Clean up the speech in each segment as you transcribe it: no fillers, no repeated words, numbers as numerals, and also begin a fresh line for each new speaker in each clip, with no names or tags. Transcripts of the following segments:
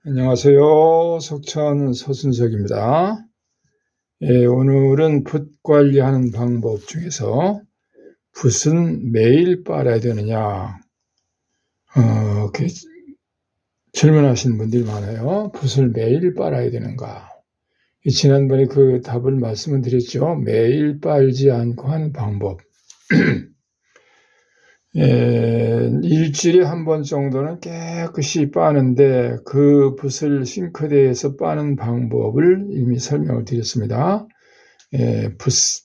안녕하세요. 석천 서순석입니다. 오늘은 붓 관리하는 방법 중에서 붓은 매일 빨아야 되느냐 질문하시는 분들이 많아요. 붓을 매일 빨아야 되는가? 지난번에 그 답을 말씀을 드렸죠. 매일 빨지 않고 하는 방법. 일주일에 한 번 정도는 깨끗이 빠는데 그 붓을 싱크대에서 빠는 방법을 이미 설명을 드렸습니다.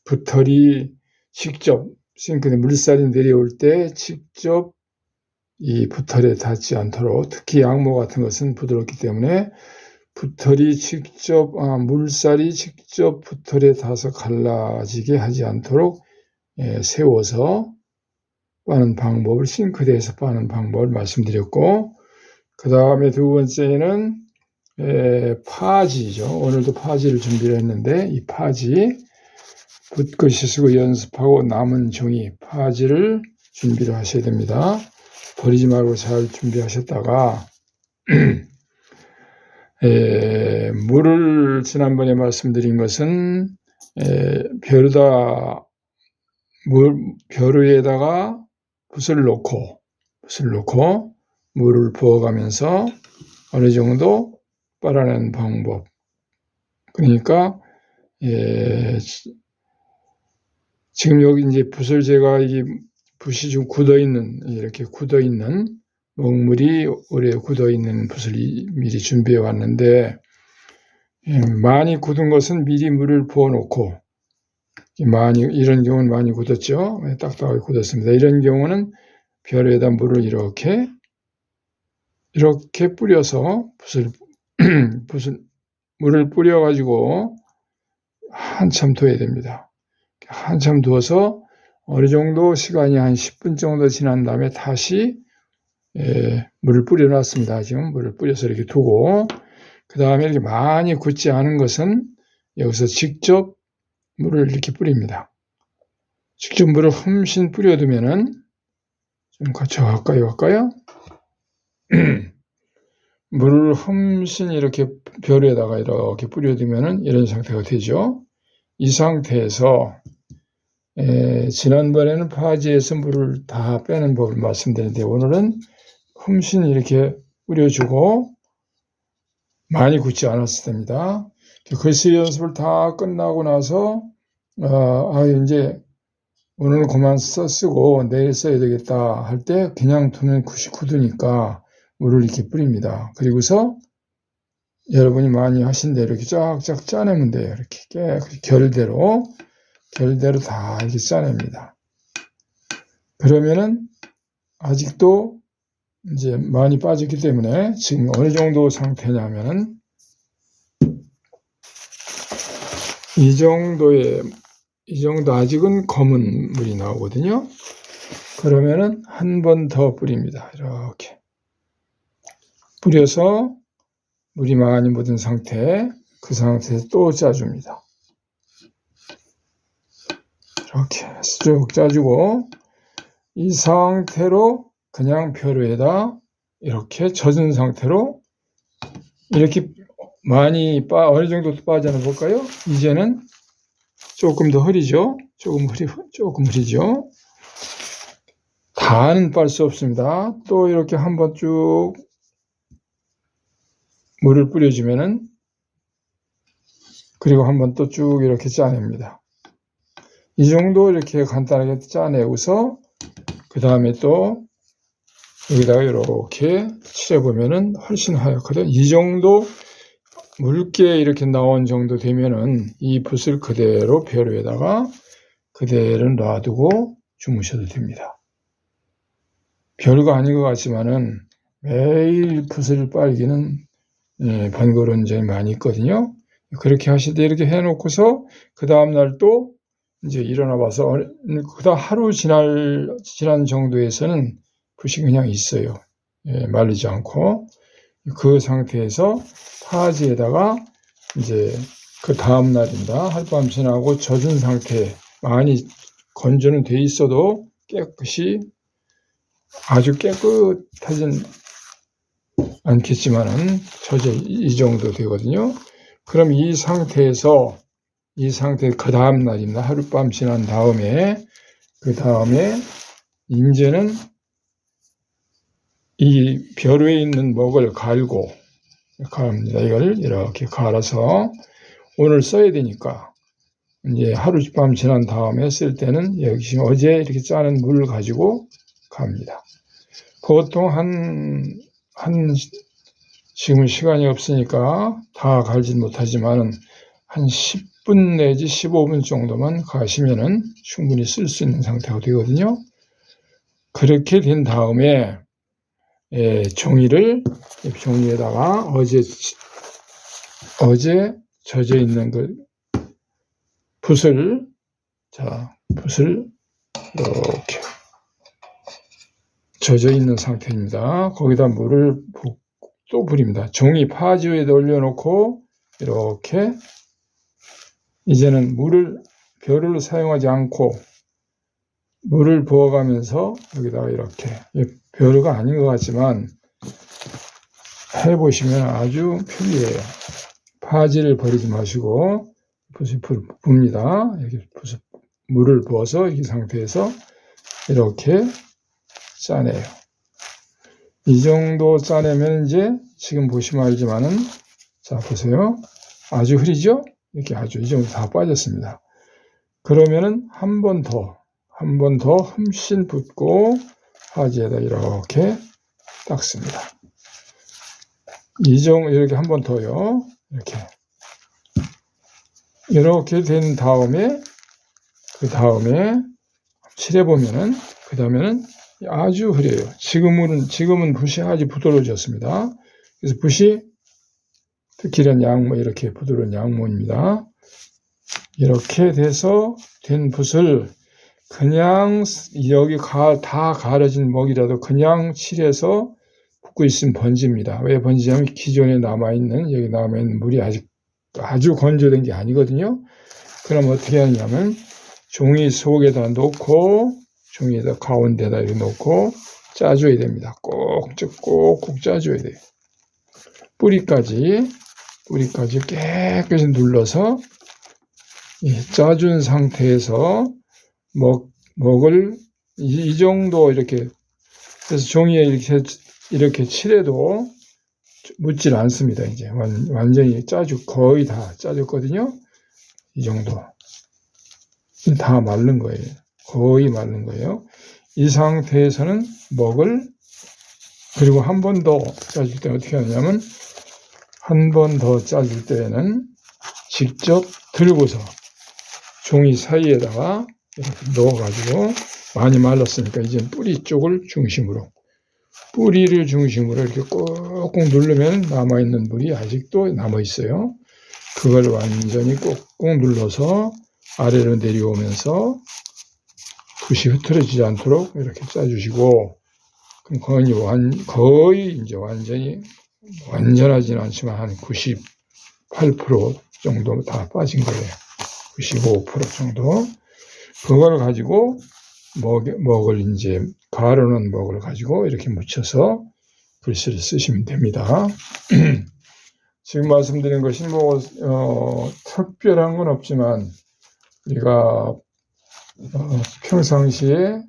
붓털이 직접 싱크대 물살이 내려올 때 직접 이 붓털에 닿지 않도록, 특히 양모 같은 것은 부드럽기 때문에 붓털이 직접 물살이 직접 붓털에 닿아서 갈라지게 하지 않도록 세워서 빠는 방법을, 싱크대에서 빠는 방법을 말씀드렸고, 그 다음에 두 번째는 파지죠. 오늘도 파지를 준비를 했는데, 이 파지, 붓글씨 쓰고 연습하고 남은 종이 파지를 준비를 하셔야 됩니다. 버리지 말고 잘 준비하셨다가 물을 지난번에 말씀드린 것은 벼루에다가 붓을 놓고 물을 부어가면서 어느 정도 빨아내는 방법. 그러니까 지금 여기 이제 붓을 제가 이게 붓이 좀 이렇게 굳어 있는 먹물이 오래 굳어 있는 붓을 미리 준비해 왔는데, 많이 굳은 것은 미리 물을 부어 놓고, 이런 경우는 많이 굳었죠. 딱딱하게 굳었습니다. 이런 경우는 벼루에다 물을 이렇게 뿌려서 물을 뿌려가지고 한참 둬야 됩니다. 한참 두어서 어느 정도 시간이 한 10분 정도 지난 다음에 다시 물을 뿌려놨습니다. 지금 물을 뿌려서 이렇게 두고, 그 다음에 이렇게 많이 굳지 않은 것은 여기서 직접 물을 이렇게 뿌립니다. 직접 물을 흠씬 뿌려두면은, 좀 가까이 갈까요? 물을 흠씬 이렇게 벼루에다가 이렇게 뿌려두면은 이런 상태가 되죠. 이 상태에서 지난번에는 파지에서 물을 다 빼는 법을 말씀드렸는데, 오늘은 흠씬 이렇게 뿌려주고 많이 굳지 않았을 때입니다. 글씨 연습을 다 끝나고 나서 이제 오늘은 그만 쓰고 내일 써야 되겠다 할 때 그냥 두면 붓이 굳으니까 물을 이렇게 뿌립니다. 그리고서 여러분이 많이 하신 대로 이렇게 쫙쫙 짜내면 돼요. 이렇게 결대로 다 이렇게 짜냅니다. 그러면은 아직도 이제 많이 빠졌기 때문에 지금 어느 정도 상태냐면은 이 정도 아직은 검은 물이 나오거든요. 그러면은 한 번 더 뿌립니다. 이렇게 뿌려서 물이 많이 묻은 상태, 그 상태에서 또 짜줍니다. 이렇게 쭉 짜주고, 이 상태로 그냥 벼루에다 이렇게 젖은 상태로 이렇게 많이 어느 정도 빠져나 볼까요? 이제는 조금 더 흐리죠? 조금 흐리죠? 다는 빨 수 없습니다. 또 이렇게 한번 쭉 물을 뿌려주면은, 그리고 한번 또 쭉 이렇게 짜냅니다. 이 정도 이렇게 간단하게 짜내고서 그 다음에 또 여기다가 이렇게 칠해보면은 훨씬 하얗거든. 이 정도 묽게 이렇게 나온 정도 되면은 이 붓을 그대로 벼루에다가 그대로 놔두고 주무셔도 됩니다. 별거 아닌 것 같지만은 매일 붓을 빨기는 번거로운 점이 많이 있거든요. 그렇게 하실 때 이렇게 해놓고서 그 다음날 또 이제 일어나 봐서 그다음 하루 지난 정도에서는 붓이 그냥 있어요. 말리지 않고. 그 상태에서 파지에다가 이제 그 다음 날입니다. 하룻밤 지나고 젖은 상태, 많이 건조는 돼 있어도 깨끗이 아주 깨끗해진 않겠지만은 이 정도 되거든요. 그럼 이 상태에서 그 다음 날입니다. 하룻밤 지난 다음에 이제는 이 벼루에 있는 먹을 갈고 갈합니다. 이걸 이렇게 갈아서 오늘 써야 되니까 이제 하룻밤 지난 다음에 쓸 때는 여기 지금 어제 이렇게 짜는 물을 가지고 갑니다. 보통 지금 시간이 없으니까 다 갈진 못하지만은 한 10분 내지 15분 정도만 가시면은 충분히 쓸 수 있는 상태가 되거든요. 그렇게 된 다음에 종이에다가 어제 젖어 있는 붓을 이렇게 젖어 있는 상태입니다. 거기다 물을 또 부립니다. 종이 파지 위에 올려놓고 이렇게 이제는 벼루를 사용하지 않고 물을 부어가면서 여기다가 이렇게 벼루가 아닌 것 같지만 해보시면 아주 편리해요. 파지를 버리지 마시고 붓을 붑니다. 이렇게 물을 부어서 이 상태에서 이렇게 짜내요. 이 정도 짜내면 이제 지금 보시면 알지만은 자 보세요. 아주 흐리죠? 이렇게 아주 이 정도 다 빠졌습니다. 그러면은 한 번 더 흠씬 붓고 파지에다 이렇게 닦습니다. 이렇게 한 번 더요. 이렇게 된 다음에 그 다음에 칠해보면은 그 다음에는 아주 흐려요. 지금은 붓이 아주 부드러워졌습니다. 그래서 붓이 특히 이런 양모, 이렇게 부드러운 양모입니다. 이렇게 돼서 된 붓을 그냥 여기 다 가려진 먹이라도 그냥 칠해서 붓고 있으면 번집니다. 왜 번지냐면 기존에 여기 남아있는 물이 아주 건조된 게 아니거든요. 그럼 어떻게 하냐면 종이 속에다 놓고 종이에다 가운데다 이렇게 놓고 짜줘야 됩니다. 꼭꼭 짜줘야 돼요. 뿌리까지 깨끗이 눌러서 짜준 상태에서 먹을 이 정도 이렇게 그래서 종이에 이렇게 칠해도 묻질 않습니다. 이제 완전히 거의 다 짜졌거든요. 이 정도 다 마른 거예요. 거의 마른 거예요. 이 상태에서는 그리고 한 번 더 짜줄 때 어떻게 하냐면 한 번 더 짜줄 때는 직접 들고서 종이 사이에다가 이렇게 넣어가지고 많이 말랐으니까 이제 뿌리를 중심으로 이렇게 꾹꾹 누르면 남아있는 물이 아직도 남아있어요. 그걸 완전히 꾹꾹 눌러서 아래로 내려오면서 붓이 흐트러지지 않도록 이렇게 짜주시고 그럼 거의 이제 완전하지는 않지만 한 98% 정도 다 빠진 거예요. 95% 정도. 그걸 가지고 이제 가루는 먹을 가지고 이렇게 묻혀서 글씨를 쓰시면 됩니다. 지금 말씀드린 것이 특별한 건 없지만 우리가 평상시에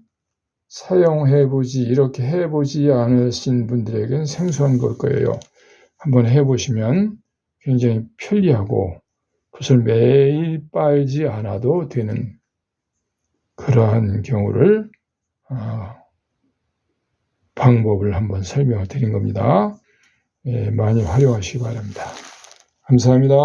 이렇게 해보지 않으신 분들에게는 생소한 걸 거예요. 한번 해보시면 굉장히 편리하고 붓을 매일 빨지 않아도 되는 그러한 경우를 방법을 한번 설명을 드린 겁니다. 많이 활용하시기 바랍니다. 감사합니다.